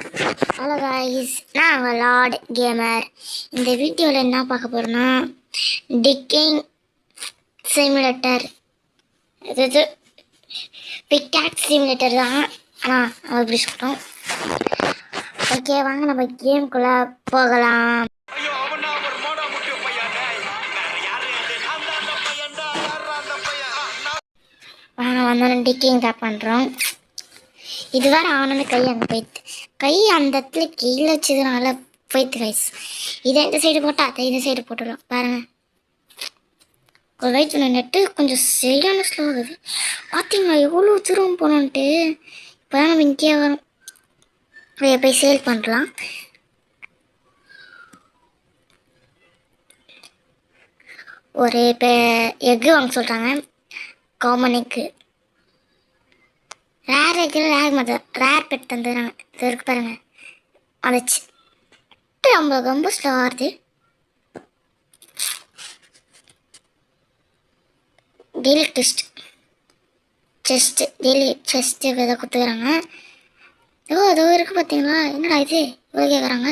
Hello guys, நான் Lord gamer. இந்த வீடியோவில் என்ன பார்க்க போகிறோன்னா டிக்கிங் சிமுலேட்டர், அதாவது பிக்காக்ஸ் சிமுலேட்டர் தான். ஆனால் நம்ம எப்படி சொல்கிறோம். ஓகே, வாங்க நம்ம கேமுக்குள்ளே போகலாம். வாங்க வந்தாலும் டிக்கிங் தான் பண்ணுறோம். இது வேறு ஆனந்த கை அங்கே போயிட்டு, கை அந்த இடத்துல கீழே வச்சதுனால போயிட்டு கைஸ். இதை இந்த சைடு போட்டால் அதை இந்த சைடு போட்டுடலாம். பாருங்கள், ஒரு வெயிட் நெட்டு கொஞ்சம் சரியான ஸ்லோ ஆகுது. பார்த்தீங்களா எவ்வளோ தூரம் போனோன்ட்டு. இப்போ தான் நம்ம இங்கே வரோம். போய் சேல் பண்ணலாம். ஒரு இப்போ எக்கு வாங்க சொல்கிறாங்க, common egg. Rare egg rare mother rare pet தந்துடுறாங்க. இது இருக்கு பாருங்கள், வந்துச்சு. ரொம்ப ரொம்ப ஸ்லோ ஆகுது. டெய்லி செஸ்ட்டு டெய்லி செஸ்ட்டு இதை கொடுத்துக்கிறாங்க. அதோ இருக்குது பார்த்தீங்களா. என்னடா இது இவ்வளோ கேட்குறாங்க.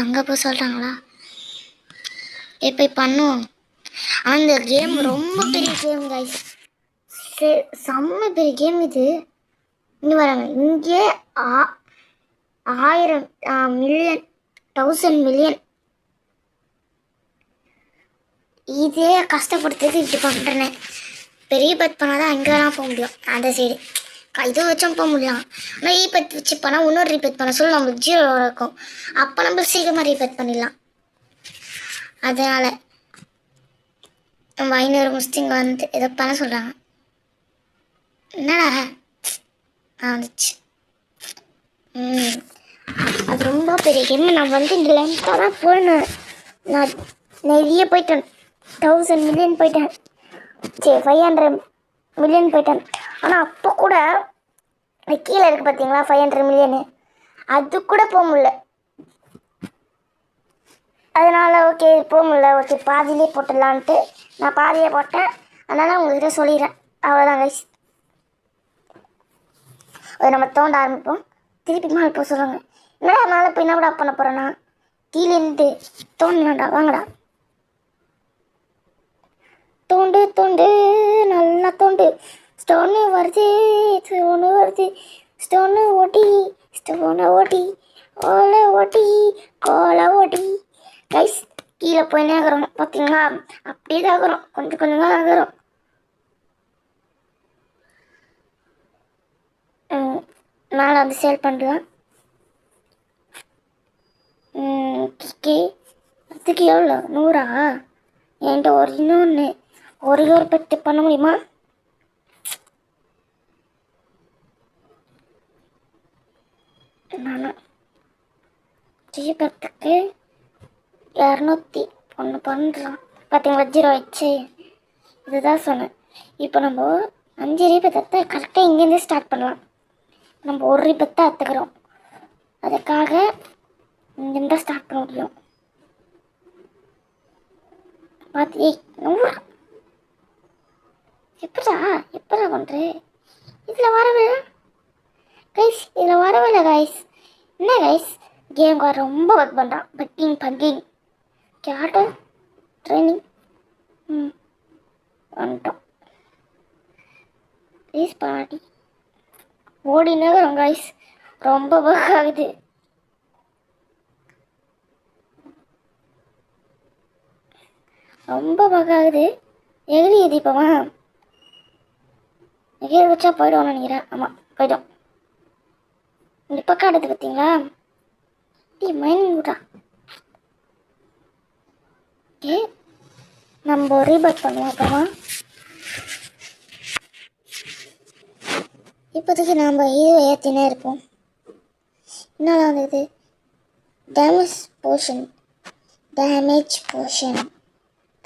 அங்கே போய் சொல்கிறாங்களா. இப்போ பண்ணுவோம். அந்த கேம் ரொம்ப பெரிய கேம் கைஸ், செம்ம பெரிய கேம் இது. இன்னும் வராங்க இங்கே 1000 மில்லியன் 1000 மில்லியன். இதே கஷ்டப்படுத்துறது இப்படி பண்ணுறேன். பெரிய பத் பண்ணால் தான் அங்கே வேணால் போக முடியும். அந்த சைடு இது வச்சும் போக முடியும். ஆனால் ரீபத் வச்சு பண்ணால் இன்னொரு ரீபத் பண்ண சொல்லி நம்மளுக்கு 0 இருக்கும். அப்போ நம்ம சீக்கிரமாக ரீபத் பண்ணிடலாம். அதனால் நம்ம 500 முஸ்டிங்க வந்து இதை பண்ண சொல்கிறாங்க. என்னடா வந்துச்சு. அது ரொம்ப பெரிய கேம். நான் வந்து இந்த லென்த்தாக தான் போயினேன். நான் நிறைய போயிட்டேன். 1000 மில்லியன் போயிட்டேன். சரி 500 மில்லியன் போயிட்டேன். ஆனால் அப்போ கூட கீழே இருக்குது பார்த்தீங்களா 500 மில்லியனு, அது கூட போக முடியல. அதனால் ஓகே போக முடியல. ஓகே பாதியிலே போட்டுடலான்ட்டு நான் பாதியே போட்டேன். அதனால் உங்கள்கிட்ட சொல்லிடுறேன். அவ்வளோதான் கைஸ். அது நம்ம தோண்ட ஆரம்பிப்போம். திருப்பி மேலே போக சொல்லுவாங்க. என்னடா மேலே போய் என்னடா பண்ண போகிறேன்னா, கீழேருந்து தோண்டலாம்டா. வாங்கடா தோண்டு தோண்டு நல்லா தோண்டு. ஸ்டோனு வருது ஸ்டோனு ஓட்டி ஓலை ஓட்டி கோலை ஓட்டி. கைஸ் கீழே போய் நேக்கிறோம் பார்த்தீங்களா. அப்படியே தான் ஆகிறோம், கொஞ்சம் கொஞ்சம் தான் ஆகிறோம். மேலே வந்து சேல் பண்ணலாம். அதுக்கு எவ்வளோ 100? என்கிட்ட இன்னொன்று ஒரே ஒரு பெட்டு பண்ண முடியுமா? நான் ஜீபத்துக்கு 201 பண்ணுறான் பார்த்தீங்களா. 0 வச்சு இதுதான் சொன்னேன். இப்போ நம்ம 5 ரீபத்தை கரெக்டாக இங்கேருந்து ஸ்டார்ட் பண்ணலாம். நம்ம ஒரு ரீபத்தை அத்துக்கிறோம். அதுக்காக இங்கேருந்து ஸ்டார்ட் பண்ண முடியும். பார்த்து எப்படா பண்ணுறேன். இதில் வரவே கைஸ், இதில் வரவே இல்லை கைஸ். என்ன கைஸ், கேம் ரொம்ப ஒர்க் பண்ணுறான். பக்கிங் கேட்டு ட்ரைனிங் வந்துட்டோம். ப்ளீஸ் பாடி ஓடினேக்கிறோம் கைஸ். ரொம்ப ஒர்க் ஆகுது. ரொம்ப பகாகுது. எகிரி தீபமா எகிரி வச்சா போய்டுவோம்னு நினைக்கிறேன். ஆமாம் போய்டும். இந்த பக்கம் எடுத்து பார்த்தீங்களா. மைனிங் விட்டா. ஓகே நம்ம ரீபட் பண்ணுவோம் அப்புறமா. இப்போதைக்கு நாம் இது ஏற்றினே இருப்போம். என்னதான் வந்தது, டேமேஜ் போர்ஷன்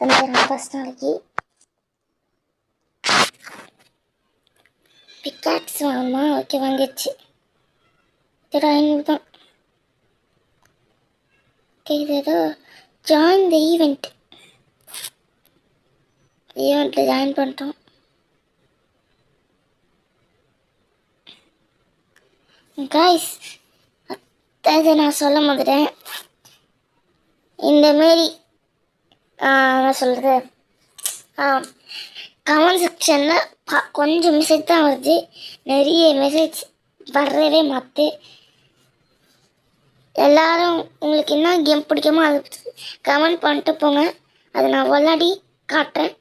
தந்துடுறேன் ஃபஸ்ட் நாளைக்கு. பிக்காக்ஸ் வாங்கணுமா? ஓகே வாங்கிடுச்சு. இதோட 500 தான். ஓகே இது ஏதோ ஜாயின் த ஈவெண்ட்டில் ஜாயின் பண்ணிட்டோம். கைஸ், அதை நான் சொல்ல மாட்டேன். இந்தமாரி என்ன சொல்கிறது, கமெண்ட் செக்ஷனில் கொஞ்சம் மெசேஜ் தான் வருது, நிறைய மெசேஜ் வர்றவே மாற்று. எல்லோரும் உங்களுக்கு என்ன கேம் பிடிக்குமோ அதை கமெண்ட் பண்ணிட்டு போங்க. அதை நான் விளாடி காட்டுறேன்.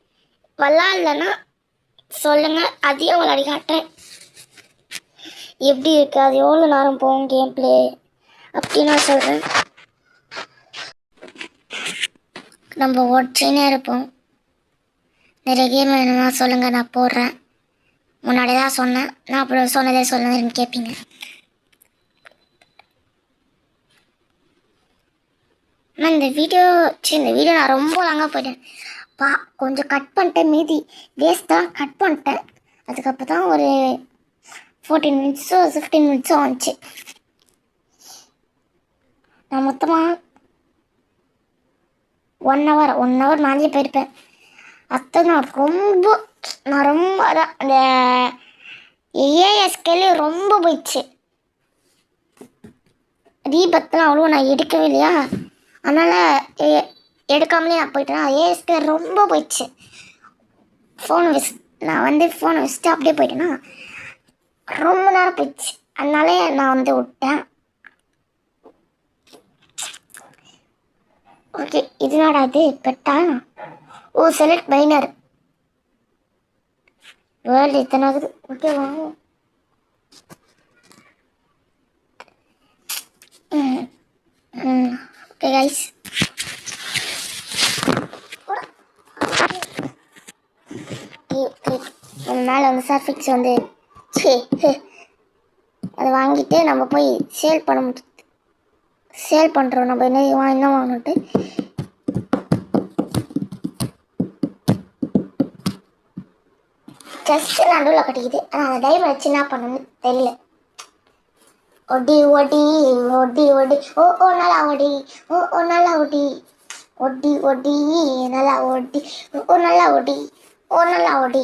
விளாட்லன்னா சொல்லுங்கள், அதையும் விளாடி காட்டுறேன். எப்படி இருக்குது, அது எவ்வளோ நேரம் போகும் கேம் பிளே அப்படின்னு நான் சொல்கிறேன். நம்ம ஒற்றினே இருப்போம். நிறைய கேம் வேணுமா சொல்லுங்கள், நான் போடுறேன். முன்னாடி தான் சொன்னேன், நான் அப்படி சொன்னதே சொல்லுங்கன்னு கேட்பீங்க. ஆனால் இந்த வீடியோ நான் ரொம்ப லாங்காக போயிட்டேன். கொஞ்சம் கட் பண்ணிட்டேன், மீதி வேஸ்ட் தான் கட் பண்ணிட்டேன். அதுக்கப்புறம் தான் ஒரு 14 மினிட்ஸோ 15 மினிட்ஸோ ஆச்சு. நான் மொத்தமாக 1 ஹவர் மேலே போயிருப்பேன். அத்தை நான் ரொம்ப அதான் அந்த ஏஎஸ்கேலே ரொம்ப போயிடுச்சு. தீபத்தெலாம் அவ்வளோ நான் எடுக்கவே இல்லையா, அதனால் எடுக்காமலே நான் போயிட்டேன். ஏஎஸ்கே ரொம்ப போயிடுச்சு. நான் ஃபோனை வச்சுட்டு அப்படியே போயிட்டேன்னா ரொம்ப நேரம் போயிடுச்சு. அதனாலே நான் விட்டேன். ஓகே, இதனாடா இது பெட்டா? ஓ, செலக்ட் பைனர் வேர்ல்டு இத்தனை ஆகுது. ஓகே வாங்க. ஓகே கைஸ், மேலே வந்து சர்ஃபிக்ஸ் வந்து அதை வாங்கிட்டு நம்ம போய் சேல் பண்ணுறோம். நம்ம என்ன வாங்கிட்டு ஜஸ்ட் நடுவில் கட்டிக்குது. ஆனால் அந்த டைம் வச்சு என்ன பண்ணணும்னு தெரியல. ஒடி ஒடி ஒடி ஒடி ஓ ஓ நல்லா ஒடி ஓ ஓ நல்லா ஒடி ஒடி ஒடி நல்லா ஒடி ஓ நல்லா ஒடி ஓ நல்லா ஒடி.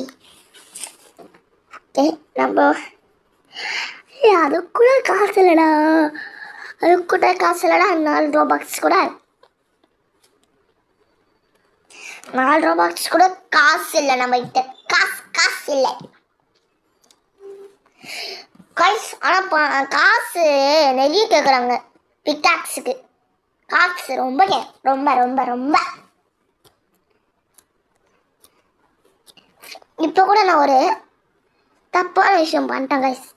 நம்ம அதுக்குள்ள காசு இல்லைடா, 4 ரோபாக்ஸ் கூட 4 ரோபாக்ஸ் கூட காசு இல்லை நம்ம கிட்ட. காசு இல்லை கைஸ். ஆனால் காசு நிறைய கேட்குறாங்க. பிக்காக்ஸுக்கு காசு ரொம்ப ரொம்ப ரொம்ப ரொம்ப. இப்போ கூட நான் ஒரு தப்பான விஷயம் பண்ணிட்டேன் கைஸ்.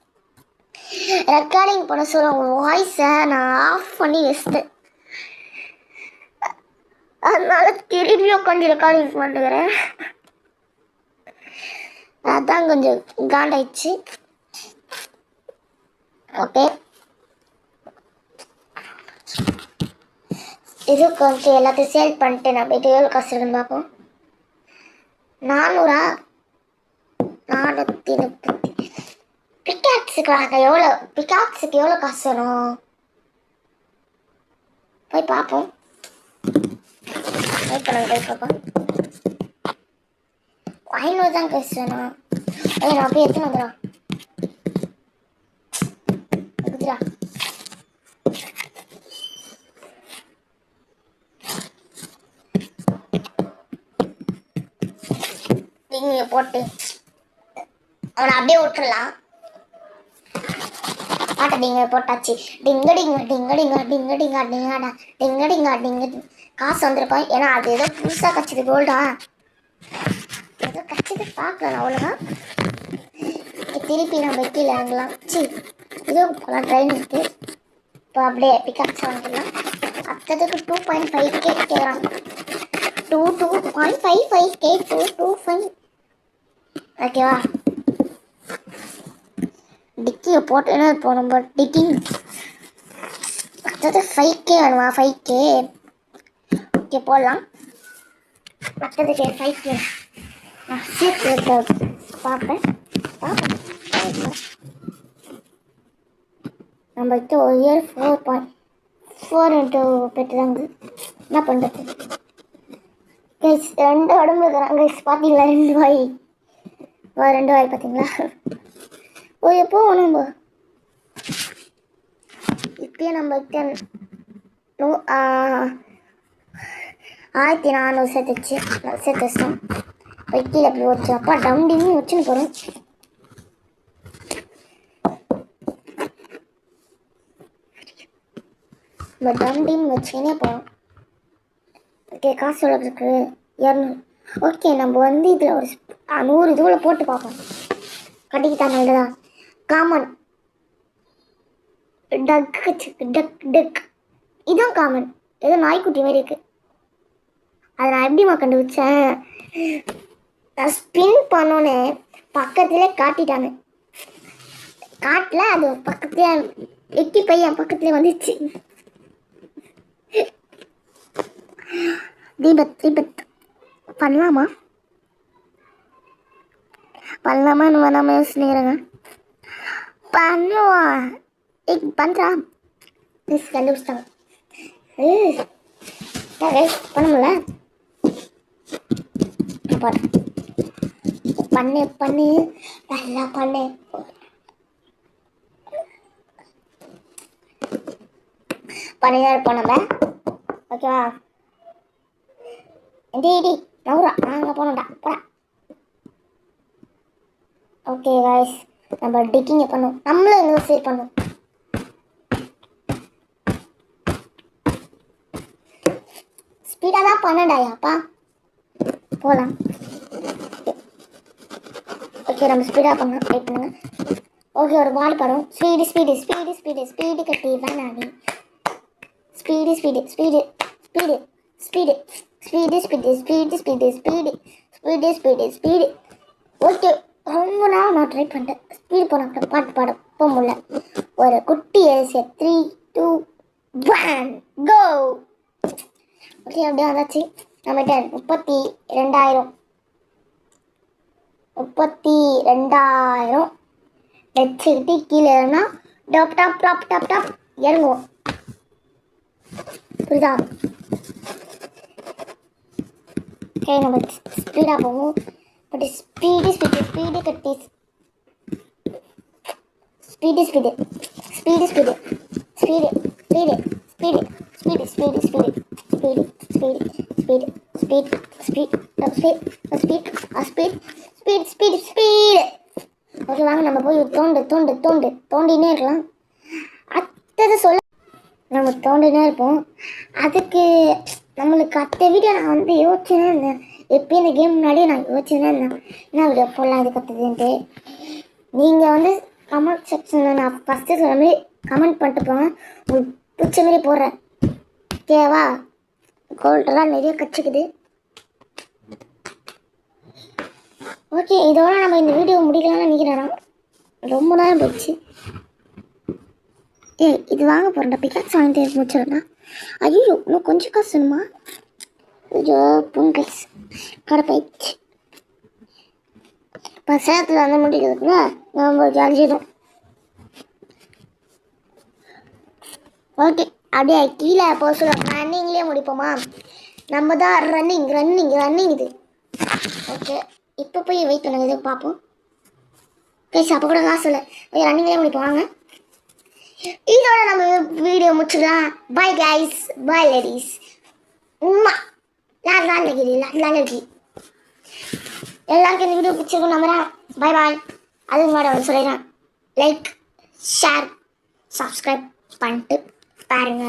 ரெக்கார்டிங் பண்ண சொல்ல உங்கள் வாய்ஸை நான் ஆஃப் பண்ணி வச்சுட்டேன். அதனால திரும்பி உட்காந்து ரெக்கார்டிங் பண்ணுறேன். அதான் கொஞ்சம் காண்டாயிடுச்சு. ஓகே, இது கொஞ்சம் எல்லாத்தையும் சேல் பண்ணிட்டு நான் போயிட்டு எவ்வளோ காசு இருக்குன்னு பார்ப்போம். 430 பிக்காக்ஸுக்கு எவ்வளோ காசு வரும் போய் பார்ப்போம். போய் பார்ப்போம். 500 தான் காசு வேணும். நான் போய் எத்தனை வந்துடும் நீங்க போட்டு அவனை அப்படியே விட்டுறலாம். நீங்க போட்டாச்சு. டிங்க டிங்க டிங்க டிங்க டிங்க டிங்க டிங்கடா டிங்க டிங்க டிங்க காசு வந்துருப்போம். ஏன்னா அது ஏதோ புதுசாக கச்சிது கோல்டா, ஏதோ கச்சிது பார்க்கலாம். அவ்வளோதான். திருப்பி நம்ம கீழே இறங்கலாம். இதோ போகலாம். ட்ரெயின் இருக்குது. இப்போ அப்படியே பிக்காக்ஸ் வாங்கிடலாம். அடுத்ததுக்கு 2.5K கேட்குறாங்க. 2.55K 225. ஓகேவா? டிக்கியை போட்டேன்னா இப்போ நம்ம டிக்கிங் அடுத்தது 5K வேணுமா? 5K ஓகே போடலாம். அடுத்ததுக்கு 5K நான் சேர்த்து பார்ப்பேன். நம்ம கிட்ட ஒரு இயர் 4.4 into பெட்டு தாங்க. என்ன பண்ணுறது கைஸ்? 2 உடம்பு இருக்கிறாங்க கைஸ். பார்த்தீங்களா? 2 வாய் பார்த்தீங்களா? எப்போ நம்ம இப்பயே நம்மகிட்ட 1400 சேர்த்து வச்சிட்டோம். கீழே அப்படி வச்சு அப்பா டவுண்டின்னு வச்சுன்னு போகிறோம். நம்ம டவுண்டின்னு வச்சுக்கினே போகிறோம். ஓகே, காசு எவ்வளோ இருக்கு? 200. ஓகே, நம்ம இதில் ஒரு 100 இதுவில் போட்டு பார்ப்போம். கட்டிக்கிட்டா நல்லதா? காமன் டக் இதுவும் காமன். ஏதோ நாய்க்குட்டி மாதிரி இருக்கு. அதை நான் எப்படிமா கண்டுபிடிச்சேன்? நான் ஸ்பின் பண்ணோன்னு பக்கத்துல காட்டிட்டாங்க. காட்டல, அது பக்கத்துல எட்டி பையன் பக்கத்துல வந்துச்சு. தீபத் பண்ணலாமா வேணாம யோசிக்கிறேங்க. பண்ணுவான். பண்ணுறா கண்டுபிடிச்சிட்டாங்க. பண்ண முடியல. பண்ணு நல்லா பண்ணு. பண்ணிதான் இருப்போம் நம்ம. ஓகேவா? டி நவுரா நாங்கள் போனோம்டா போடா. ஓகே காய்ஸ், நம்ம டிக்கிங்க பண்ணோம். நம்மளும் எங்கே சேவ் பண்ணோம். ஸ்பீடாக தான் பண்ணடாயாப்பா. போகலாம். ஓகே, நம்ம ஸ்பீடாக பண்ணலாம். வெயிட் பண்ணுங்க. ஓகே, ஒரு பால் படம். ஸ்பீடு கட்டி வேணாடி. ஸ்பீடு. ஓகே, ரொம்ப நாள் நான் ட்ரை பண்ணிட்டேன். ஸ்பீடு போன பாட்டு பாட போக முடியல. ஒரு குட்டி ஏசிய 3, 2, 1 கோ. ஓகே, அப்படியே வந்தாச்சு. நம்மகிட்ட 32,000 வச்சுக்கிட்டு கீழே ஏறினா டாப் இறங்குவோம். புரியுதா? ஓகே, நம்ம ஸ்பீடாக போவோம். பட் ஸ்பீடு கட்டி ஸ்பீடு. ஓகே, வாங்க நம்ம போய் தோண்டினே இருக்கலாம். அடுத்தது சொல்ல நம்ம தோண்டினே இருப்போம். அதுக்கு நம்மளுக்கு அடுத்த வீடியோ நான் யோசிச்சுனே இருந்தேன். எப்பயும் இந்த கேம் முன்னாடியே நான் யோசிச்சுனே இருந்தேன் என்ன வீடியோ போடலாம் இது கற்றுதுன்ட்டு. நீங்கள் கமெண்ட் செக்ஷனில் நான் ஃபஸ்ட்டு சொன்ன மாதிரி கமெண்ட் பண்ணிட்டு போங்க. உங்களுக்கு பிடிச்ச மாதிரி போடுறேன். ஓகேவா? கோல்டெல்லாம் நிறைய கற்றுக்குது. ஓகே, இதோட நம்ம இந்த வீடியோ முடிக்கலாம்னு நினைக்கிறேன். ரொம்ப நேரம் போச்சு. இது வாங்க போகிறேன்டா. பிக்காக்ஸ் வாங்கிட்டு முடிச்சிடா. ஐயோ, இன்னும் கொஞ்சம் காசு வேணுமா? ஐயோ பொங்கல் கடை போயிடுச்சு. இப்போ சேலத்தில் முடிக்கிறதுக்குள்ள நம்ம ஜாலிச்சிடும். ஓகே, அப்படியே கீழே போக சொல்ல ரன்னிங்லேயே முடிப்போமா? நம்ம தான் ரன்னிங் இது. ஓகே, இப்போ போய் வெயிட் பண்ணுங்க, இது பார்ப்போம். பேச அப்போ கூட காசு இல்லை. ரன்னிங்லேயே முடிப்போம். வாங்க, இதோட நம்ம வீடியோ முடிச்சுக்கலாம். பாய் கைஸ், பாய் லேடிஸ். லாலகி எல்லாருக்கும் இந்த வீடியோ பிடிச்சிருக்கும் நம்புறேன். பாய். அதுக்கு முன்னாடி சொல்லிடுறேன், லைக், ஷேர், சப்ஸ்கிரைப் பண்ணிட்டு பாருங்க.